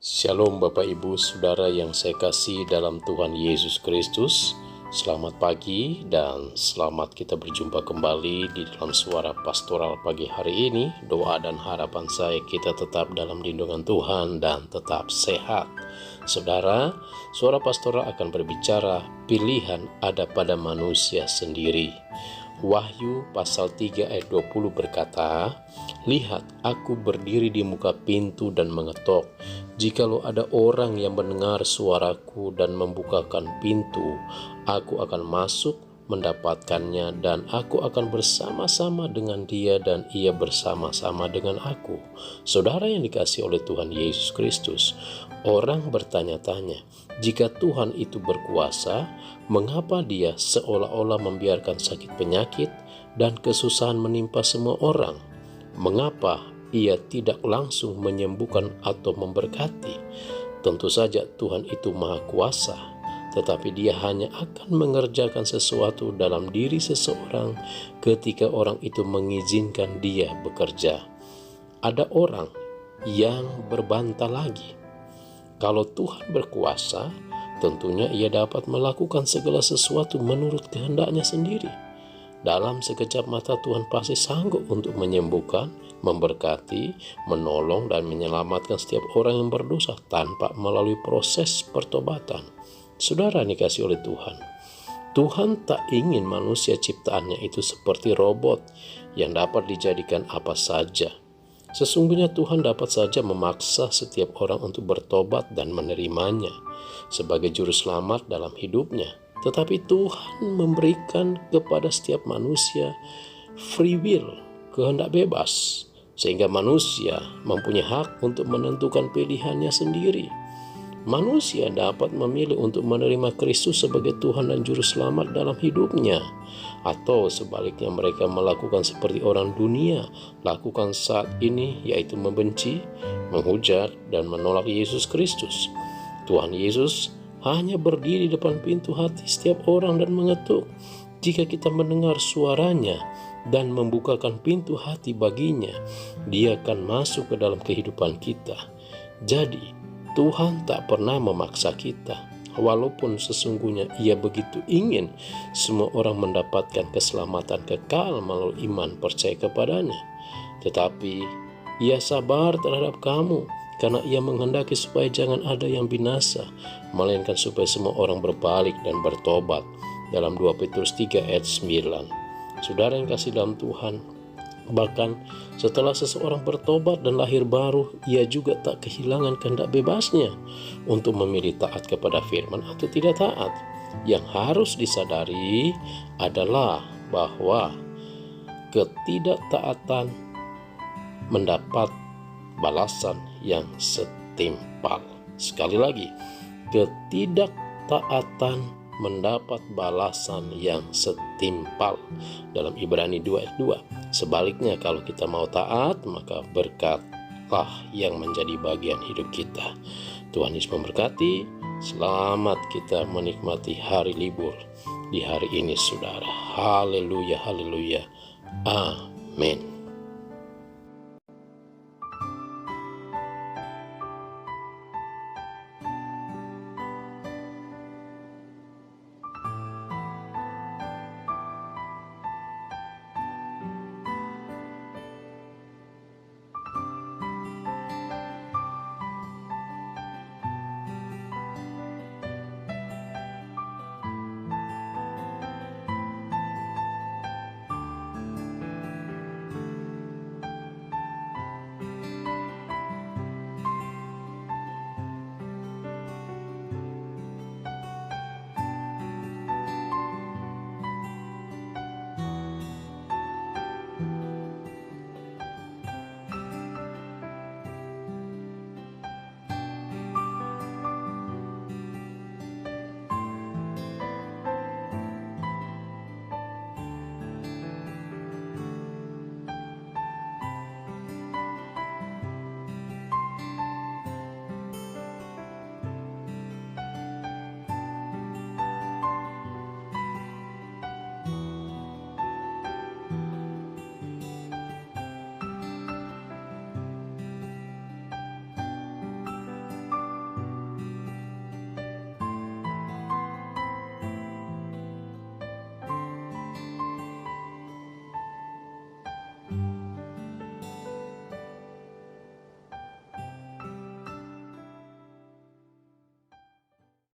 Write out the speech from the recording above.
Shalom Bapak Ibu Saudara yang saya kasih dalam Tuhan Yesus Kristus. Selamat pagi dan selamat kita berjumpa kembali di dalam suara pastoral pagi hari ini. Doa dan harapan saya kita tetap dalam lindungan Tuhan dan tetap sehat. Saudara, suara pastoral akan berbicara pilihan ada pada manusia sendiri. Wahyu pasal 3 ayat 20 berkata, "Lihat, aku berdiri di muka pintu dan mengetok. Jikalau ada orang yang mendengar suaraku dan membukakan pintu, aku akan masuk mendapatkannya dan aku akan bersama-sama dengan dia dan ia bersama-sama dengan aku." Saudara yang dikasihi oleh Tuhan Yesus Kristus, orang bertanya-tanya, jika Tuhan itu berkuasa, mengapa dia seolah-olah membiarkan sakit penyakit dan kesusahan menimpa semua orang? Mengapa ia tidak langsung menyembuhkan atau memberkati? Tentu saja Tuhan itu maha kuasa, tetapi dia hanya akan mengerjakan sesuatu dalam diri seseorang ketika orang itu mengizinkan dia bekerja. Ada orang yang berbantah lagi, kalau Tuhan berkuasa, tentunya ia dapat melakukan segala sesuatu menurut kehendaknya sendiri. Dalam sekejap mata Tuhan pasti sanggup untuk menyembuhkan, memberkati, menolong, dan menyelamatkan setiap orang yang berdosa tanpa melalui proses pertobatan. Saudara yang dikasihi oleh Tuhan, Tuhan tak ingin manusia ciptaannya itu seperti robot yang dapat dijadikan apa saja. Sesungguhnya Tuhan dapat saja memaksa setiap orang untuk bertobat dan menerimanya sebagai juru selamat dalam hidupnya. Tetapi Tuhan memberikan kepada setiap manusia free will, kehendak bebas, sehingga manusia mempunyai hak untuk menentukan pilihannya sendiri. Manusia dapat memilih untuk menerima Kristus sebagai Tuhan dan Juru Selamat dalam hidupnya, atau sebaliknya mereka melakukan seperti orang dunia lakukan saat ini, yaitu membenci, menghujat, dan menolak Yesus Kristus. Tuhan Yesus hanya berdiri di depan pintu hati setiap orang dan mengetuk. Jika kita mendengar suaranya dan membukakan pintu hati baginya, dia akan masuk ke dalam kehidupan kita. Jadi, Tuhan tak pernah memaksa kita, walaupun sesungguhnya ia begitu ingin semua orang mendapatkan keselamatan kekal melalui iman percaya kepadanya. Tetapi ia sabar terhadap kamu, karena ia menghendaki supaya jangan ada yang binasa, melainkan supaya semua orang berbalik dan bertobat. Dalam 2 Petrus 3 ayat 9. Saudara yang kasih dalam Tuhan, bahkan setelah seseorang bertobat dan lahir baru, ia juga tak kehilangan kehendak bebasnya untuk memilih taat kepada firman atau tidak taat. Yang harus disadari adalah bahwa ketidaktaatan mendapat balasan yang setimpal. Sekali lagi, ketidaktaatan mendapat balasan yang setimpal. Dalam Ibrani 2 ayat 2. Sebaliknya, kalau kita mau taat, maka berkatlah yang menjadi bagian hidup kita. Tuhan Yesus memberkati. Selamat kita menikmati hari libur di hari ini, saudara. Haleluya, haleluya. Amin.